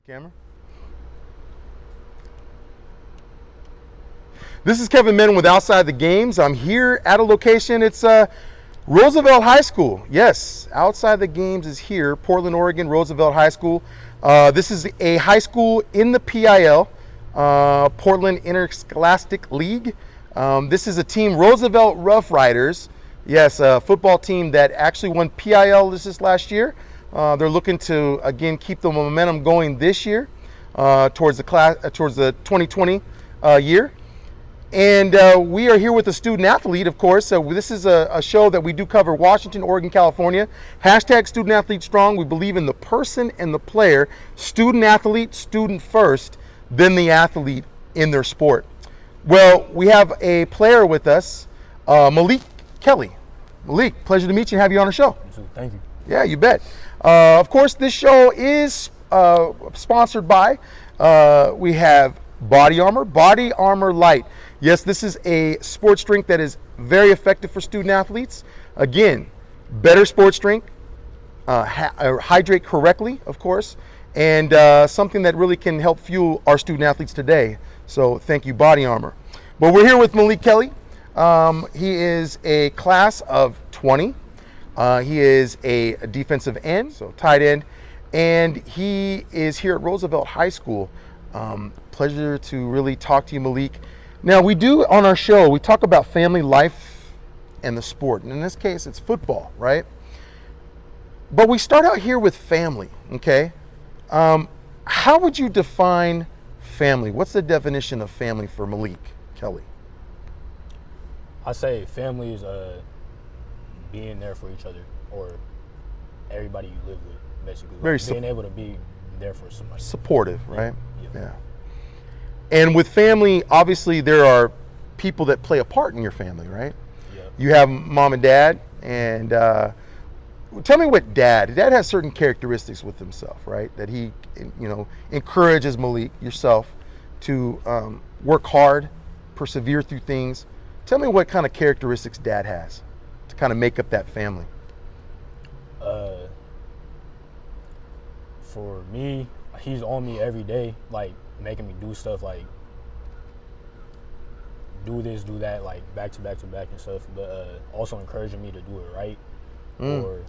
Camera. This is Kevin Menon with Outside the Games. I'm here at a location. It's Roosevelt High School. Yes, Outside the Games is here, Portland, Oregon, Roosevelt High School. This is a high school in the PIL, Portland Interscholastic League. This is a team, Roosevelt Rough Riders. Yes, a football team that actually won PIL this last year. They're looking to, again, keep the momentum going this year towards the 2020 year. And we are here with a student athlete, of course. So this is a show that we do cover Washington, Oregon, California. Hashtag Student Athlete Strong. We believe in the person and the player. Student athlete, student first, then the athlete in their sport. Well, we have a player with us, Malik Kelley. Malik, pleasure to meet you and have you on the show. Thank you. Yeah, you bet. Of course, this show is sponsored by, we have Body Armor Light. Yes, this is a sports drink that is very effective for student athletes. Again, better sports drink, hydrate correctly, of course, and something that really can help fuel our student athletes today. So thank you, Body Armor. But we're here with Malik Kelley. He is a class of 20. He is a defensive end, so tight end, and he is here at Roosevelt High School. Pleasure to really talk to you, Malik. Now, we do on our show, we talk about family life and the sport. And in this case, it's football, right? But we start out here with family, okay? How would you define family? What's the definition of family for Malik Kelley? I say family is being there for each other, or everybody you live with, basically. Being able to be there for somebody. Supportive, right? Yeah. And with family, obviously there are people that play a part in your family, right? Yeah. You have mom and dad, and tell me what dad has certain characteristics with himself, right? That he, encourages Malik, yourself, to work hard, persevere through things. Tell me what kind of characteristics dad has to kind of make up that family. For me, he's on me every day, like making me do stuff like do this, do that, like back to back and stuff. But also encouraging me to do it right, or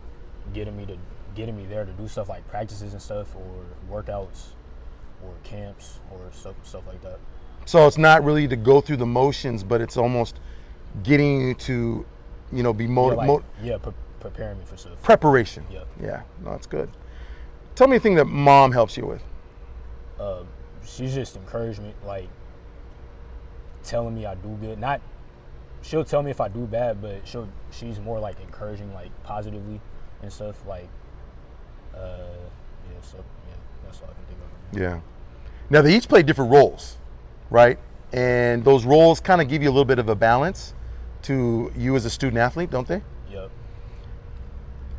getting me there to do stuff like practices and stuff, or workouts, or camps, or stuff like that. So it's not really to go through the motions, but it's almost getting you to, be preparing me for stuff. Preparation. Yeah, no, that's good. Tell me a thing that mom helps you with. She's just encouragement, like telling me I do good. She'll tell me if I do bad, but she's more like encouraging, like positively and stuff. Like, that's all I can think of. Yeah. Now they each play different roles, right? And those roles kind of give you a little bit of a balance to you as a student athlete, don't they? Yep.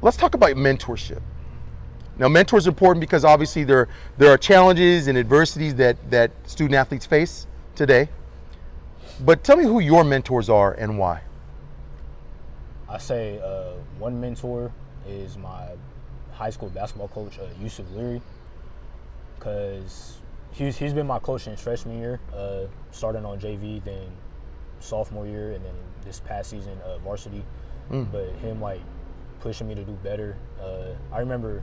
Let's talk about mentorship. Now, mentors are important because obviously there are challenges and adversities that student athletes face today. But tell me who your mentors are and why. I say one mentor is my high school basketball coach, Yusuf Leary, because he's been my coach since freshman year, starting on JV, then sophomore year, and then this past season varsity. But him like pushing me to do better. I remember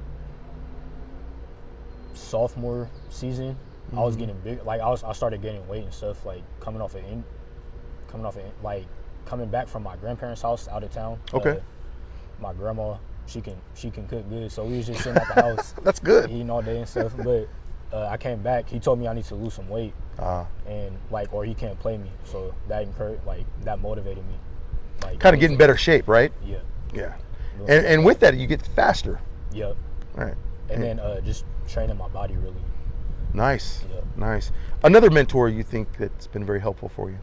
sophomore season, I was getting big. Like I started gaining weight and stuff. Like coming back from my grandparents' house out of town. Okay. My grandma, she can cook good, so we was just sitting at the house. That's good. Eating all day and stuff. But I came back. He told me I need to lose some weight, and or he can't play me. So that that motivated me. Like kind of get in better shape, right? Yeah. Yeah. And with that, you get faster. Yep. Right. And then just training my body really. Nice. Yep. Nice. Another mentor you think that's been very helpful for you?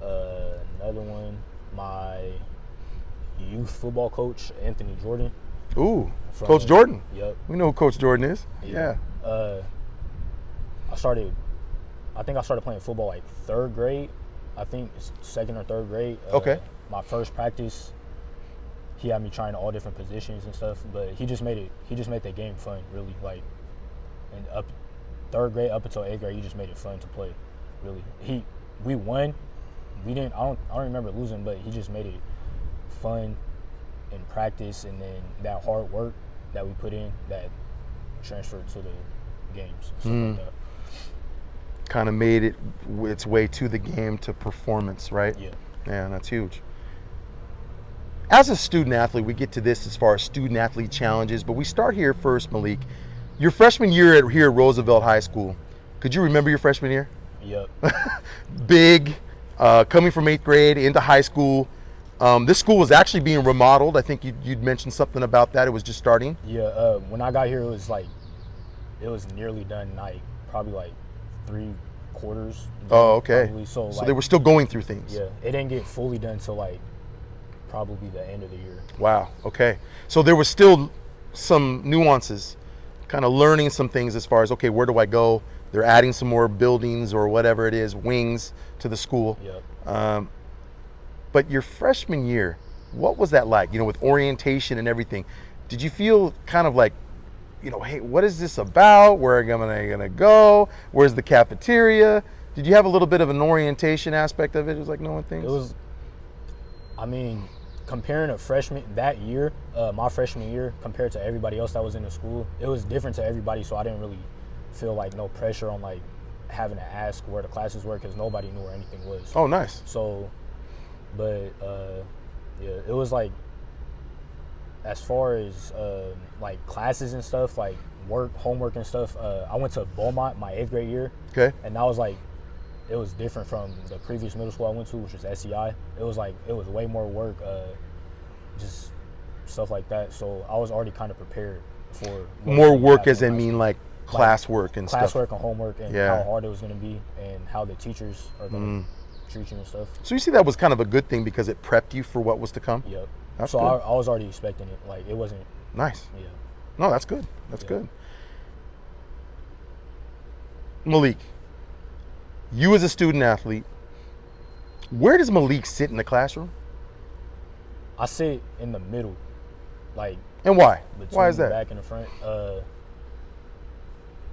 Another one, my youth football coach, Anthony Jordan. Ooh, Coach Jordan. Yep. We know who Coach Jordan is. Yeah. I think I started playing football like third grade. I think it's second or third grade. Okay. My first practice, he had me trying all different positions and stuff, but he just made the game fun, really. Like and up third grade up until eighth grade, he just made it fun to play. Really, we won. We didn't. I don't remember losing, but he just made it fun in practice, and then that hard work that we put in that transferred to the games. Stuff like that. Kind of made it its way to the game, to performance, right? Yeah. Yeah, that's huge. As a student athlete, we get to this as far as student athlete challenges, but we start here first, Malik. Your freshman year here at Roosevelt High School, could you remember your freshman year? Yep. Big, coming from 8th grade into high school. This school was actually being remodeled. I think you'd mentioned something about that. It was just starting. Yeah. When I got here, it was nearly done. Probably like 3/4. Oh, okay. Probably. So they were still going through things. Yeah, it didn't get fully done till like probably the end of the year. Wow. Okay. So there was still some nuances, kind of learning some things as far as, okay, where do I go? They're adding some more buildings or whatever it is, wings to the school. Yep. But your freshman year, what was that like? With orientation and everything, did you feel kind of like, hey, what is this about? Where am I gonna go? Where's the cafeteria? Did you have a little bit of an orientation aspect of it? It was like knowing things. It was. I mean, comparing a freshman that year, my freshman year, compared to everybody else that was in the school, it was different to everybody. So I didn't really feel like no pressure on like having to ask where the classes were because nobody knew where anything was. Oh, nice. So, but yeah, it was like as far as like classes and stuff, like homework and stuff. I went to Beaumont my 8th grade year. Okay. And that was like. It was different from the previous middle school I went to, which was SEI. It was way more work, just stuff like that. So I was already kind of prepared for more work, as in mean like classwork and stuff. Classwork and homework and how hard it was going to be and how the teachers are going to treat you and stuff. So you see, that was kind of a good thing because it prepped you for what was to come. Yep. That's so good. I was already expecting it. Like it wasn't. Nice. Yeah. No, that's good. That's good. Malik, you as a student athlete, where does Malik sit in the classroom? I sit in the middle, like. And why? Why is the that? Back and the front. I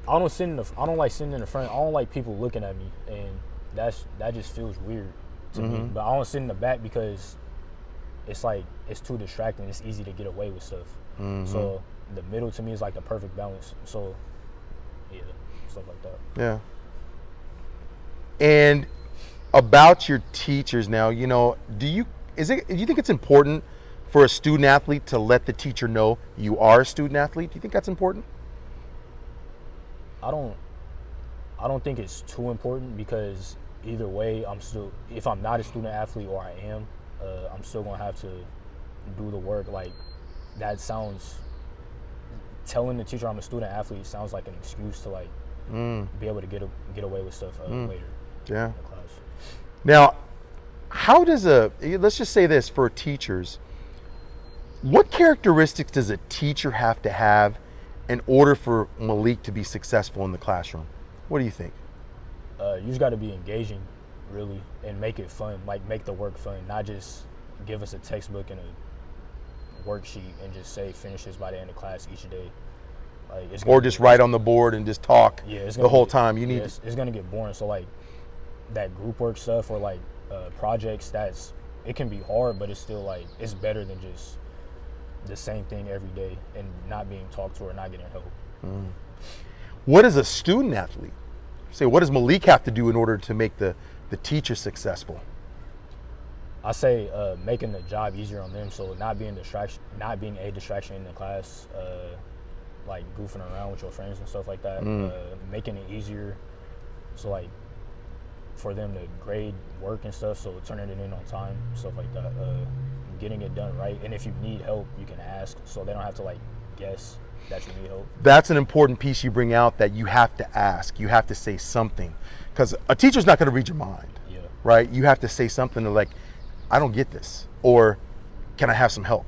don't like sitting in the front. I don't like people looking at me, and that just feels weird to me. But I don't sit in the back because it's like it's too distracting. It's easy to get away with stuff. So the middle to me is like the perfect balance. So yeah, stuff like that. Yeah. And about your teachers now, do you think it's important for a student athlete to let the teacher know you are a student athlete? Do you think that's important? I don't think it's too important because either way, if I'm not a student athlete or I am, I'm still gonna have to do the work. Like telling the teacher I'm a student athlete sounds like an excuse to like be able to get away with stuff later. Yeah. In class. Now, how does let's just say this for teachers, what characteristics does a teacher have to have in order for Malik to be successful in the classroom? What do you think? You just got to be engaging, really, and make it fun. Like make the work fun, not just give us a textbook and a worksheet and just say finish this by the end of class each day. Like or just write on the board and just talk the whole time. You need. It's gonna get boring. So like that group work stuff or like projects, it can be hard, but it's still like it's better than just the same thing every day and not being talked to or not getting help. What is a student athlete? Say, what does Malik have to do in order to make the teacher successful? I say making the job easier on them, so not being a distraction in the class, like goofing around with your friends and stuff like that, making it easier, so like for them to grade work and stuff, so turning it in on time, stuff like that, getting it done right, and if you need help, you can ask, so they don't have to like guess that you need help. That's an important piece you bring out, that you have to ask, you have to say something, because a teacher's not going to read your mind, right? You have to say something to like, I don't get this, or can I have some help?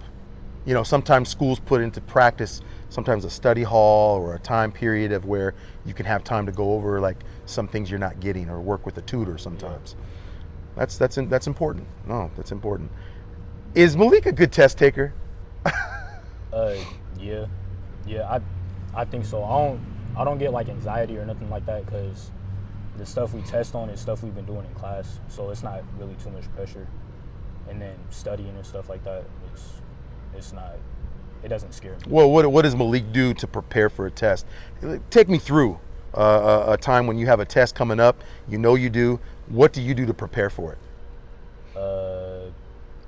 Sometimes schools put into practice sometimes a study hall or a time period of where you can have time to go over like some things you're not getting or work with a tutor sometimes. That's important. No, that's important. Is Malik a good test taker? Yeah, I think so. I don't get like anxiety or nothing like that because the stuff we test on is stuff we've been doing in class, so it's not really too much pressure. And then studying and stuff like that, it's not. It doesn't scare me. Well, what does Malik do to prepare for a test? Take me through a time when you have a test coming up. You know you do. What do you do to prepare for it?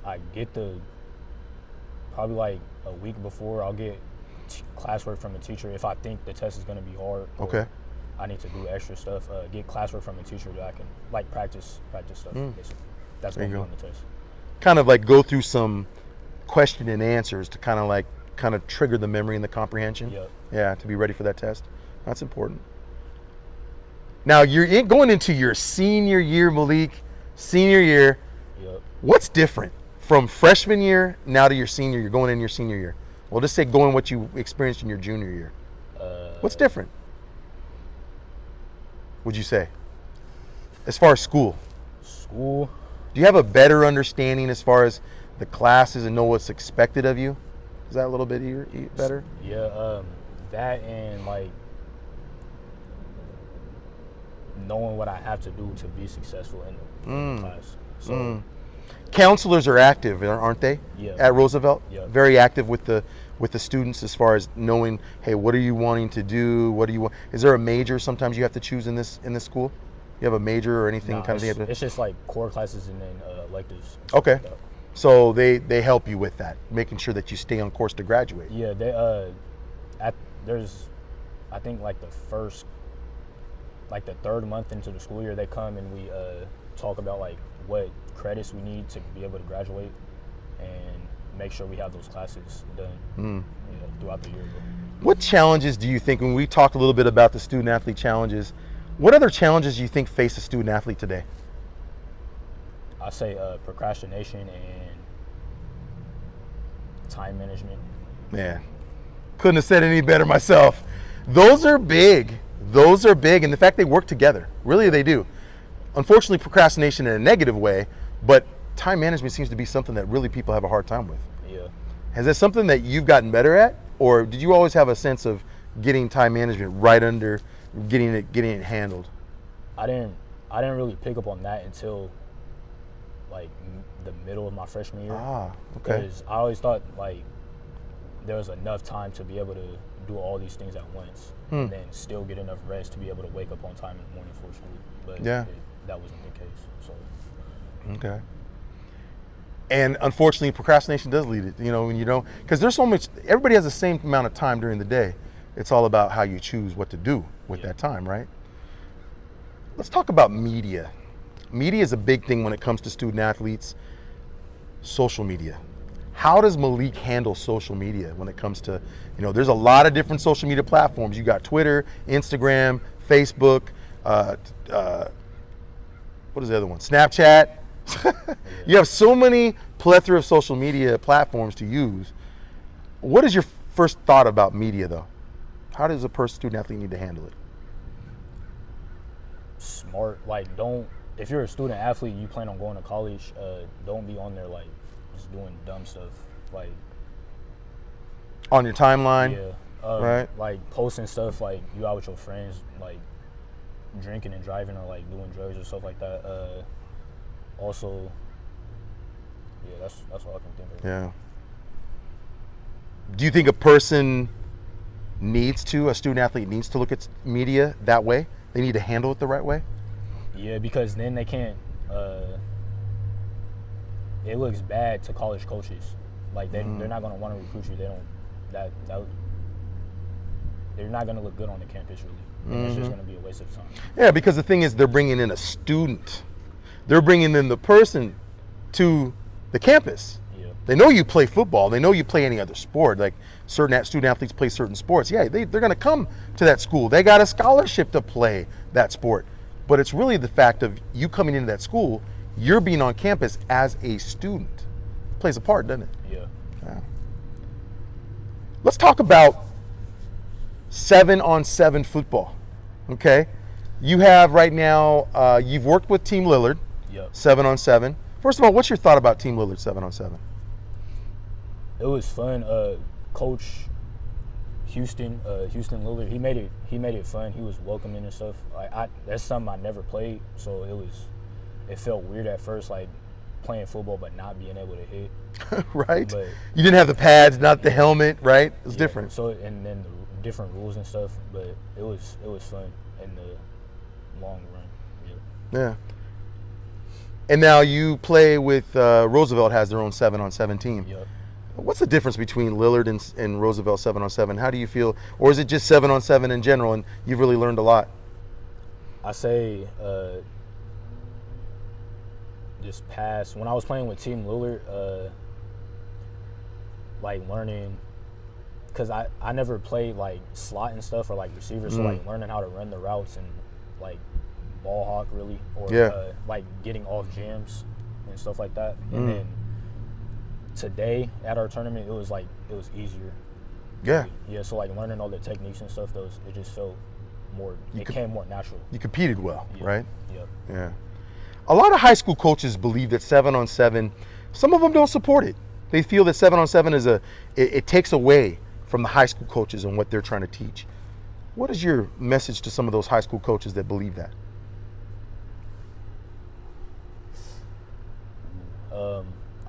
I get probably like a week before. I'll get classwork from the teacher if I think the test is going to be hard. Okay. I need to do extra stuff. Get classwork from a teacher that I can like practice stuff. Basically. That's what I'm doing on the test. Kind of like go through some question and answers to kind of trigger the memory and the comprehension. Yep. Yeah, to be ready for that test. That's important. Now you're going into your senior year, Malik. Senior year. Yep. What's different from freshman year now to your senior year? Going in your senior year. Well, just say going what you experienced in your junior year. What's different? Would you say? As far as school. School. Do you have a better understanding as far as the classes and know what's expected of you? Is that a little bit better? Yeah, that and like knowing what I have to do to be successful in the class. So Counselors are active, aren't they? Yeah. At Roosevelt? Yeah. Very active with the students as far as knowing, hey, what are you wanting to do? What do you want? Is there a major sometimes you have to choose in this school? You have a major or anything kind of? It's just like core classes and then electives. Okay. Like that. So they help you with that, making sure that you stay on course to graduate. Yeah, there's I think like the third month into the school year they come and we talk about like what credits we need to be able to graduate and make sure we have those classes done throughout the year. What challenges do you think, when we talked a little bit about the student athlete challenges, what other challenges do you think face a student athlete today? I say procrastination and time management. Man, couldn't have said any better myself. Those are big. And the fact they work together, really they do. Unfortunately, procrastination in a negative way, but time management seems to be something that really people have a hard time with. Yeah. Is that something that you've gotten better at, or did you always have a sense of getting time management right under getting it handled? I didn't really pick up on that until like the middle of my freshman year. Ah, okay. Because I always thought like there was enough time to be able to do all these things at once and then still get enough rest to be able to wake up on time in the morning for school. But that wasn't the case. So. Okay. And unfortunately, procrastination does lead it. You know, when you don't, because there's so much. Everybody has the same amount of time during the day. It's all about how you choose what to do with that time, right? Let's talk about media. Media is a big thing when it comes to student athletes. Social media. How does Malik handle social media when it comes to, there's a lot of different social media platforms. You got Twitter, Instagram, Facebook, what is the other one? Snapchat. You have so many plethora of social media platforms to use. What is your first thought about media, though? How does a student athlete need to handle it? Smart. Like, if you're a student athlete, you plan on going to college, don't be on there like just doing dumb stuff. Like on your timeline? Yeah. Right. Like posting stuff like you out with your friends, like drinking and driving or like doing drugs or stuff like that. Also, yeah, that's all I can think of. Yeah. Do you think a student athlete needs to look at media that way? They need to handle it the right way? Yeah, because then they can't, it looks bad to college coaches. Like they're not going to want to recruit you. They're not going to look good on the campus really. And it's just going to be a waste of time. Yeah, because the thing is they're bringing in a student. They're bringing in the person to the campus. Yeah. They know you play football. They know you play any other sport. Like certain student athletes play certain sports. Yeah, they're going to come to that school. They got a scholarship to play that sport. But it's really the fact of you coming into that school, you're being on campus as a student. It plays a part, doesn't it? Yeah. Let's talk about 7-on-7 football. Okay? You have right now, you've worked with Team Lillard, Yep. 7-on-7. First of all, what's your thought about Team Lillard 7-on-7? It was fun. Coach, Houston Lillard. He made it fun. He was welcoming and stuff. Like that's something I never played, so it felt weird at first, like playing football but not being able to hit. Right. But you didn't have the pads, not the helmet, right? It was yeah, different. So and then the different rules and stuff, but it was fun in the long run. Yeah. Yeah. And now you play with Roosevelt has their own 7-on-7 team. Yep. What's the difference between Lillard and Roosevelt 7-on-7? How do you feel, or is it just 7-on-7 in general, and you've really learned a lot? I say just past when I was playing with Team Lillard, like learning, because I never played like slot and stuff or like receiver, so like learning how to run the routes and like ball hawk really, or like getting off jams and stuff like that. And then today at our tournament, it was easier. Yeah. Yeah. So like learning all the techniques and stuff, it just felt more. Came more natural. You competed well, Yeah. right? Yeah. Yeah. A lot of high school coaches believe that 7-on-7. Some of them don't support it. They feel that 7-on-7 it takes away from the high school coaches and what they're trying to teach. What is your message to some of those high school coaches that believe that?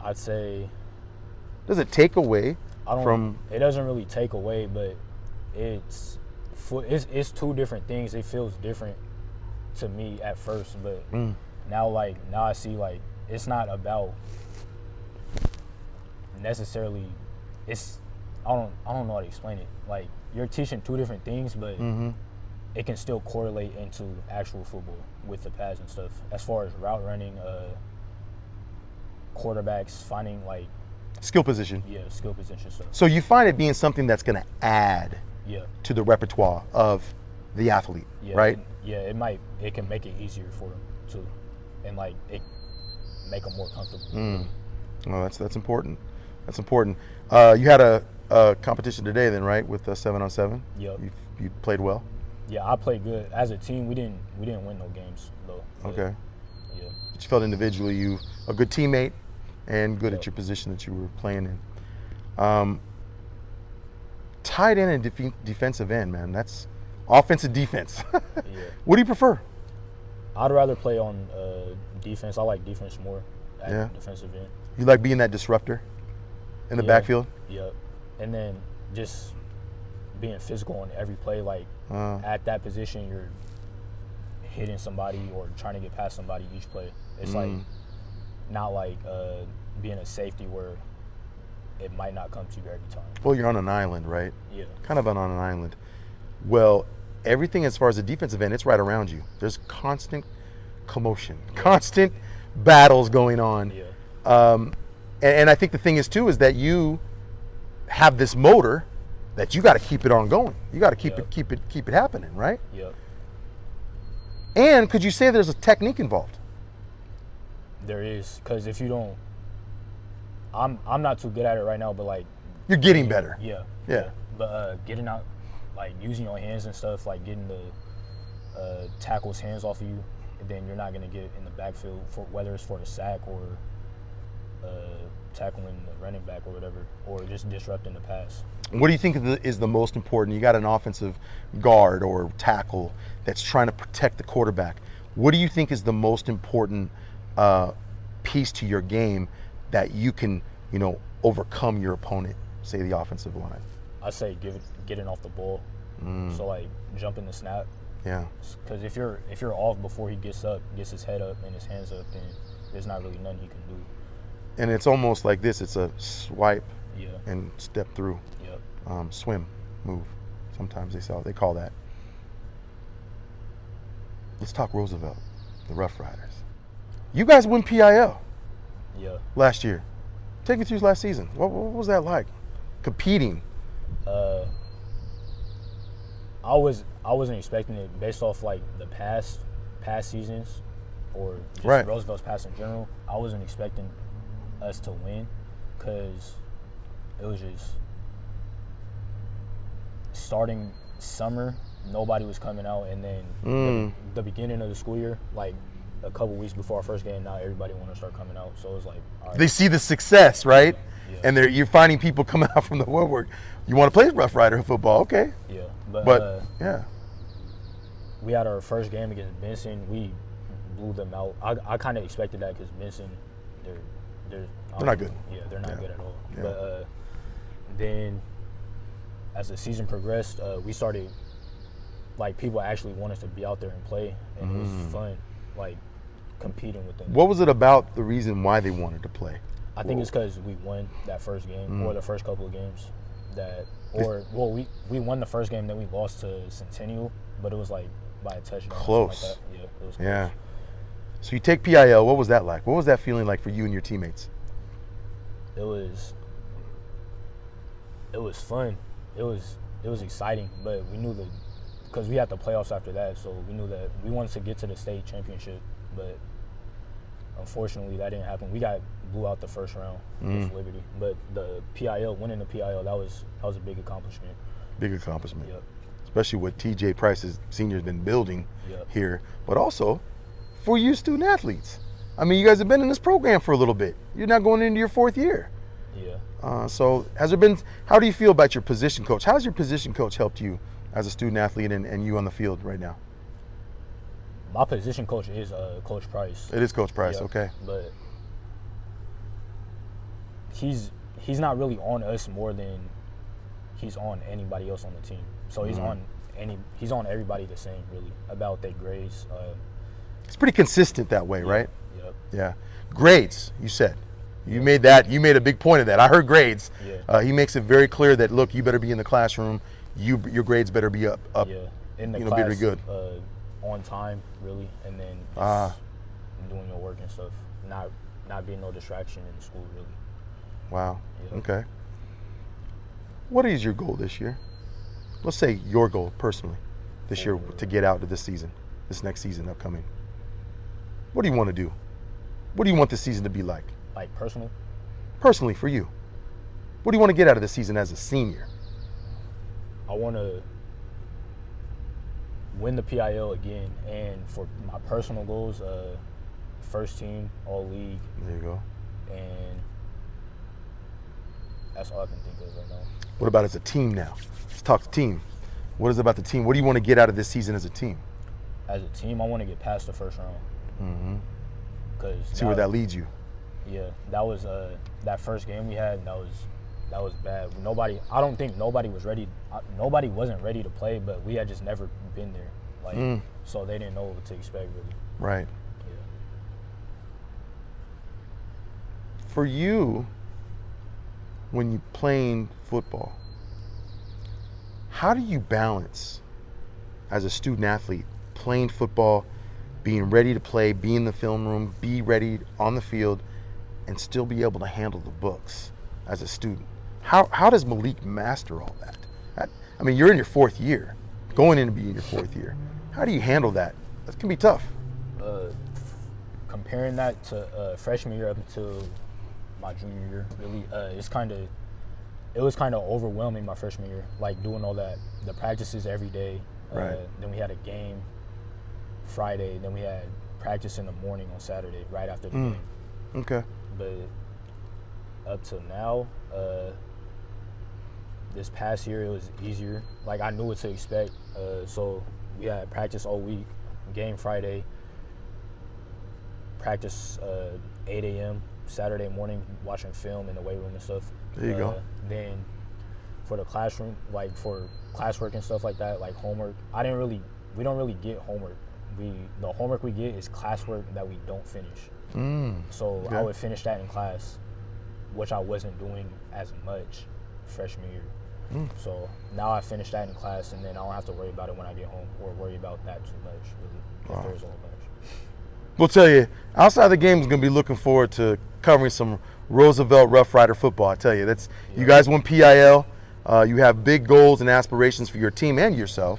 I'd say. Does it take away from? It doesn't really take away, but it's two different things. It feels different to me at first, but now I see like it's not about necessarily. I don't know how to explain it. Like you're teaching two different things, but it can still correlate into actual football with the pads and stuff. As far as route running, quarterbacks finding like Skill position. Yeah, skill position stuff. So you find it being something that's going to add to the repertoire of the athlete, right? It can make it easier for them too, and like it make them more comfortable. Oh, that's important. That's important. You had a competition today, then, right, with 7-on-7? Yep. You played well. Yeah, I played good. As a team, we didn't win no games though. Okay. Yeah. But you felt individually you a good teammate and good at your position that you were playing in. Tight end and defensive end, man. That's offensive defense. Yeah. What do you prefer? I'd rather play on defense. I like defense more at defensive end. You like being that disruptor in the backfield? Yep. And then just being physical on every play. Like at that position, you're hitting somebody or trying to get past somebody each play. It's like not like being a safety where it might not come to you every time. Well, you're on an island, right? Yeah. Kind of on an island. Well, everything as far as the defensive end, it's right around you. There's constant commotion, constant battles going on. Yeah. And I think the thing is too is that you have this motor that you got to keep it on going. You got to keep it happening, right? Yep. And could you say there's a technique involved? There is, because if you don't, I'm not too good at it right now, but like you're getting better. Yeah. But getting out, like using your hands and stuff, like getting the tackle's hands off of you, and then you're not gonna get in the backfield for whether it's for the sack or tackling the running back or whatever, or just disrupting the pass. What do you think is the most important? You got an offensive guard or tackle that's trying to protect the quarterback. What do you think is the most important piece to your game that you can, overcome your opponent, say the offensive line? I say getting off the ball. So like jumping the snap. Yeah. Because if you're off before he gets his head up and his hands up, then there's not really nothing he can do. And it's almost like this. It's a swipe and step through. Yep. Swim, move. Sometimes they call that. Let's talk Roosevelt, the Rough Riders. You guys won PIL last year. Take me through last season. What was that like? Competing. I wasn't expecting it based off like the past seasons or just Roosevelt's past in general. I wasn't expecting us to win because it was just starting summer. Nobody was coming out, and then the beginning of the school year, like a couple weeks before our first game, now everybody want to start coming out. So it's like, all right. They see the success, right? Yeah. And you're finding people coming out from the woodwork. You want to play Rough Rider football, okay? Yeah, But yeah, we had our first game against Benson. We blew them out. I kind of expected that because Benson, they're not good. Yeah, they're not good at all. Yeah. But then as the season progressed, we started, like, people actually wanted to be out there and play, and it was fun, like, competing with them. What was it about the reason why they wanted to play? I think it's because we won that first game, or the first couple of games. We won the first game, then we lost to Centennial, but it was like by a touchdown. Close. Like that. Yeah, it was close. Yeah. So you take PIL. What was that like? What was that feeling like for you and your teammates? It was fun. It was exciting, but we knew because we had the playoffs after that, so we knew that we wanted to get to the state championship, but unfortunately that didn't happen. We got blew out the first round against Liberty, but the PIL, winning the PIL, that was a big accomplishment. Big accomplishment. Yep. Especially what TJ Price's senior's been building Yep. here, but also for you student athletes. I mean, you guys have been in this program for a little bit. You're not going into your 4th year. Yeah. So how do you feel about your position coach? How's your position coach helped you as a student athlete and you on the field right now? My position coach is Coach Price. It is Coach Price, Yeah, okay. But he's not really on us more than he's on anybody else on the team. So he's on everybody the same, really, about their grades. It's pretty consistent that way, right? Yep. Yeah. Grades, you said. You made a big point of that. I heard grades. Yeah. He makes it very clear that, look, you better be in the classroom. Your grades better be up. Yeah. In the be class, very good. On time, really, and then just doing your work and stuff. Not being no distraction in school, really. Wow. Yeah. Okay. What is your goal this year? Let's say your goal personally this year to get out of this season, this next season upcoming. What do you want to do? What do you want this season to be like? Like personal? Personally, for you. What do you want to get out of this season as a senior? I want to win the PIL again, and for my personal goals, first team, all league. There you go. And that's all I can think of right now. What about as a team now? Let's talk to team. What is it about the team? What do you want to get out of this season as a team? As a team, I want to get past the first round. See where that leads you. Yeah, that was that first game we had. That was bad. I don't think nobody was ready. Nobody wasn't ready to play, but we had just never been there. Like, so they didn't know what to expect, really. Right. Yeah. For you, when you're playing football, how do you balance as a student athlete playing football, being ready to play, be in the film room, be ready on the field, and still be able to handle the books as a student? How does Malik master all that? I mean, you're in your 4th year, going in to be in your 4th year. How do you handle that? That can be tough. Comparing that to freshman year up until my junior year, really, it was kind of overwhelming my freshman year, like doing all that, the practices every day. Right. Then we had a game Friday, then we had practice in the morning on Saturday, right after the game. Okay. But up till now, this past year it was easier. Like, I knew what to expect. So we had practice all week, game Friday, practice 8 a.m. Saturday morning, watching film in the weight room and stuff. There you go. Then for the classroom, like for classwork and stuff like that, like homework, we don't really get homework. The homework we get is classwork that we don't finish. So Okay. I would finish that in class, which I wasn't doing as much freshman year. So now I finish that in class, and then I don't have to worry about it when I get home, or worry about that too much, really, if there's a whole bunch. We'll tell you, outside the game is going to be looking forward to covering some Roosevelt Rough Rider football. I tell you, you guys won PIL. You have big goals and aspirations for your team and yourself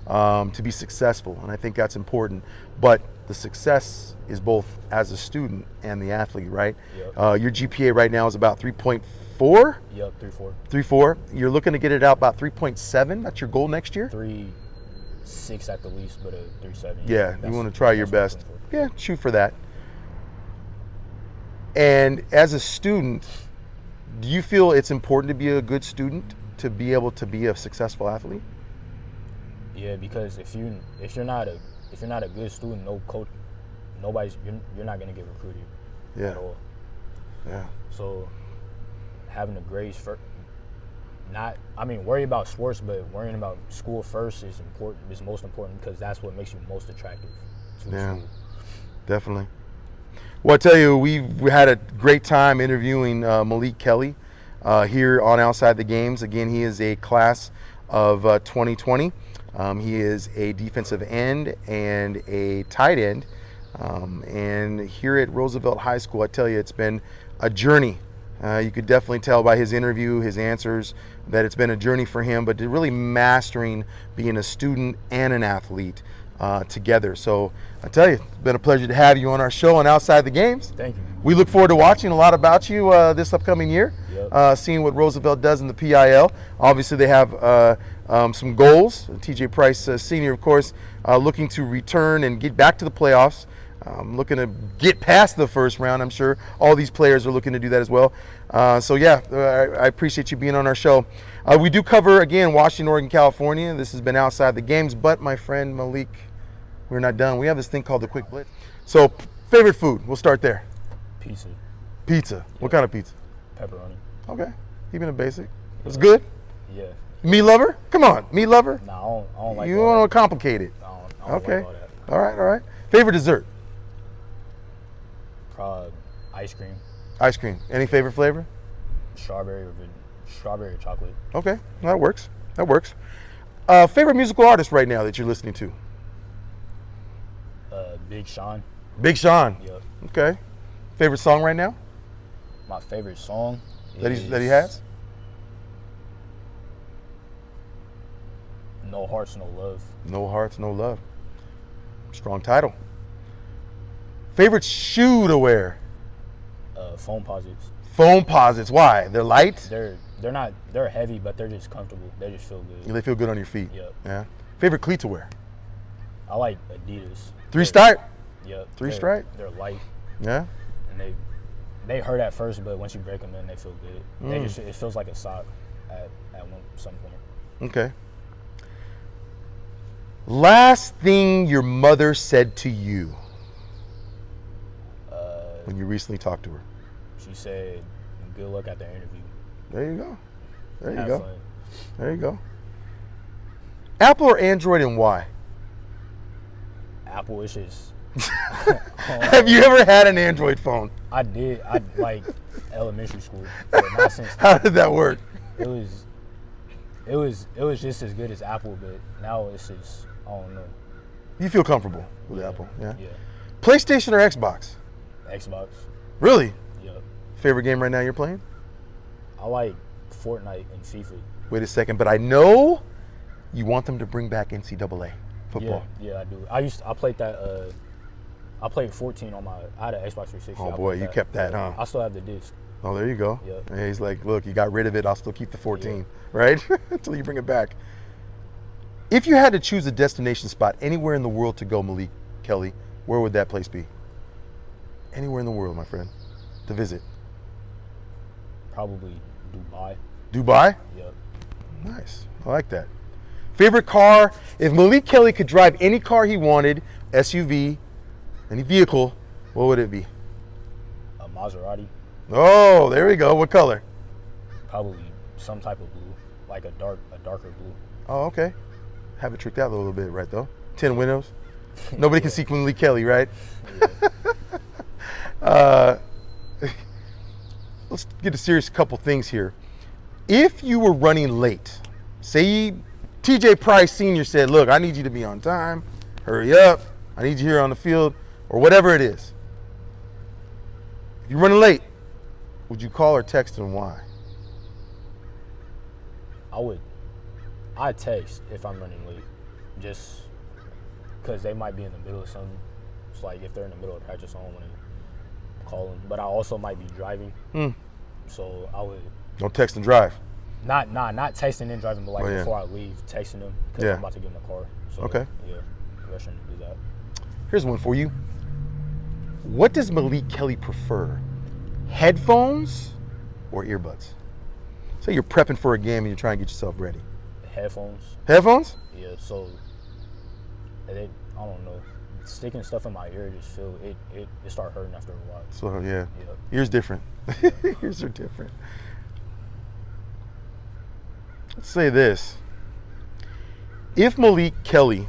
to be successful, and I think that's important. But the success is both as a student and the athlete, right? Yep. Your GPA right now is about 3.4? Yep, 3.4. 3.4. You're looking to get it out about 3.7. That's your goal next year? 3.7. 6 at the least, but a 3.7. Yeah, you want to try your best. Yeah, shoot for that. And as a student, do you feel it's important to be a good student to be able to be a successful athlete? Yeah, because if you're not a good student, no coach, you're not gonna get recruited at all. Yeah. So having the grades worry about sports, but worrying about school first is important. Is most important because that's what makes you most attractive to the school. Definitely. Well, I tell you, we had a great time interviewing Malik Kelley here on Outside the Games. Again, he is a class of 2020. He is a defensive end and a tight end. And here at Roosevelt High School, I tell you, it's been a journey. You could definitely tell by his interview, his answers, that it's been a journey for him, but really mastering being a student and an athlete together. So I tell you, it's been a pleasure to have you on our show on Outside the Games. Thank you. We look forward to watching a lot about you this upcoming year, seeing what Roosevelt does in the PIL. Obviously, they have some goals. TJ Price Sr., of course, looking to return and get back to the playoffs. Looking to get past the first round. I'm sure all these players are looking to do that as well. I appreciate you being on our show. We do cover, again, Washington, Oregon, California. This has been Outside the Games, but my friend Malik, we're not done. We have this thing called the Quick Blitz. So, favorite food? We'll start there. Pizza. Pizza. What kind of pizza? Pepperoni. Okay. Keeping it basic. It's good? Yeah. Meat lover? Come on. Meat lover? No, I don't like you want to complicate it. I don't Okay. like all that. All right. Favorite dessert? Probably ice cream. Ice cream. Any favorite flavor? Strawberry or chocolate. Okay, that works. Favorite musical artist right now that you're listening to? Big Sean. Big Sean. Yep. Okay. Favorite song right now My favorite song that he has? No Hearts, No Love. No Hearts, No Love. Strong title. Favorite shoe to wear? Foam posits. Foam posits. Why? They're light? They're heavy, but they're just comfortable. They just feel good. They feel good on your feet. Yep. Yeah. Favorite cleat to wear? I like Adidas. Three stripe? Yep. Three stripe? They're light. Yeah. And they hurt at first, but once you break them in, they feel good. It feels like a sock at some point. Okay. Last thing your mother said to you when you recently talked to her? She said, "Good luck at the interview." There you go. Have fun. There you go. Apple or Android, and why? Apple is just. Have you ever had an Android phone? I did. I like elementary school, but not since. How did that work? It was just as good as Apple, but now it's just, I don't know. You feel comfortable with Apple, yeah? Yeah. PlayStation or Xbox? Xbox. Really? Yep. Favorite game right now you're playing? I like Fortnite and FIFA. Wait a second, but I know you want them to bring back NCAA football. Yeah, I do. I played that. I played 14 on I had an Xbox 360. Oh boy, you kept that, huh? I still have the disc. Oh, there you go. Yep. And he's like, look, you got rid of it. I'll still keep the 14, right? Until you bring it back. If you had to choose a destination spot anywhere in the world to go, Malik Kelley, where would that place be? Anywhere in the world, my friend, to visit. Probably Dubai. Dubai? Yep. Nice. I like that. Favorite car? If Malik Kelley could drive any car he wanted, SUV, any vehicle, what would it be? A Maserati. Oh, there we go. What color? Probably some type of blue, like a darker blue. Oh, okay. Have it tricked out a little bit, right, though? 10 windows. Nobody can see Malik Kelley, right? Yeah. Let's get a serious couple things here. If you were running late, say TJ Price Sr. said, look, I need you to be on time, hurry up, I need you here on the field, or whatever it is. If you're running late, would you call or text and why? I'd text if I'm running late, just because they might be in the middle of something. It's like if they're in the middle of practice, I don't want to call them. But I also might be driving, so I would. Don't text and drive. Not texting and driving, but like Oh, yeah. before I leave, texting them because Yeah. I'm about to get in the car. So, Okay. Yeah, rushing to do that. Here's one for you. What does Malik Kelley prefer? Headphones or earbuds? Say you're prepping for a game and you're trying to get yourself ready. Headphones. Headphones? Yeah. So, I don't know. Sticking stuff in my ear just feel it start hurting after a while. So yeah. Yeah. Ears different. Ears are different. Let's say this. If Malik Kelley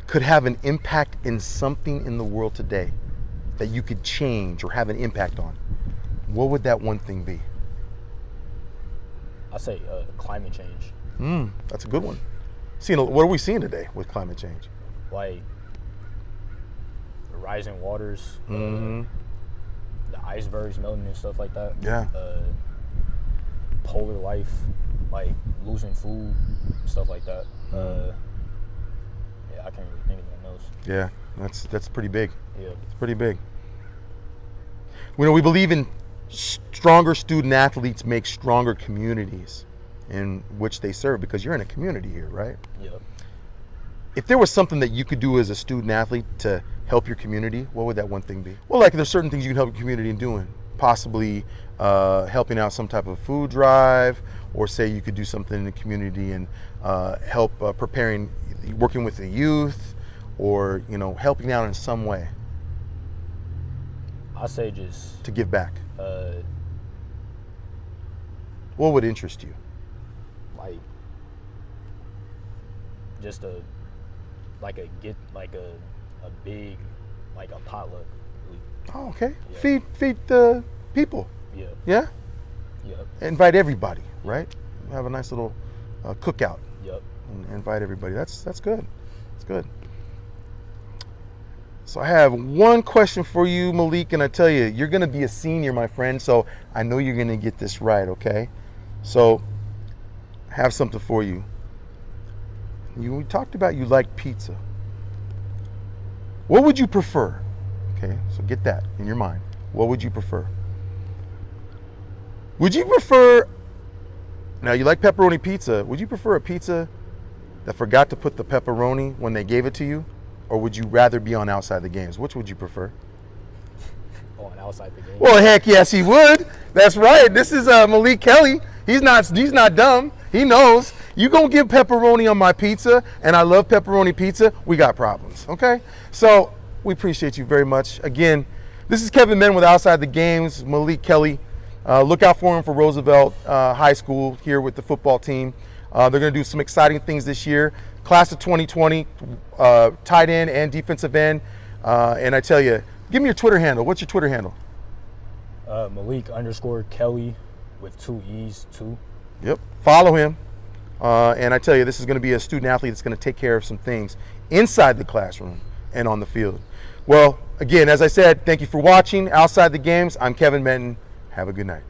could have an impact in something in the world today that you could change or have an impact on, what would that one thing be? I say climate change. That's a good one. What are we seeing today with climate change? Like the rising waters, Mm-hmm. the icebergs melting and stuff like that. Yeah. Polar life, like losing food, stuff like that. Yeah, I can't really think of anything else. Yeah, that's pretty big. Yeah. It's pretty big. We believe in stronger student athletes make stronger communities in which they serve, because you're in a community here, right? Yeah. If there was something that you could do as a student athlete to help your community, what would that one thing be? Well, like there's certain things you can help your community in doing. Possibly helping out some type of food drive, or say you could do something in the community and help working with the youth, or helping out in some way I say just to give back. What would interest you? like just a big like a potluck. Oh, okay. Yeah. Feed the people. Yeah. Yeah. Yep. Invite everybody, right? Have a nice little cookout Yep. and invite everybody. That's good. That's good. So I have one question for you, Malik, and I tell you, you're going to be a senior, my friend, so I know you're going to get this right, okay? So I have something for you. We talked about you like pizza. What would you prefer? Okay, so get that in your mind. What would you prefer? Would you prefer, now you like pepperoni pizza, would you prefer a pizza that forgot to put the pepperoni when they gave it to you? Or would you rather be on Outside the Games? Which would you prefer? On Outside the Game. Well, heck yes, he would. That's right. This is Malik Kelley. He's not dumb. He knows. You gonna give pepperoni on my pizza, and I love pepperoni pizza, we got problems, okay? So we appreciate you very much. Again, this is Kevin Menn with Outside the Games, Malik Kelley. Look out for him for Roosevelt High School here with the football team. They're going to do some exciting things this year. Class of 2020, tight end and defensive end. And I tell you, give me your Twitter handle. What's your Twitter handle? Malik_Kelley with 2 E's, 2. Yep. Follow him. And I tell you, this is going to be a student athlete that's going to take care of some things inside the classroom and on the field. Well, again, as I said, thank you for watching Outside the Games. I'm Kevin Menton. Have a good night.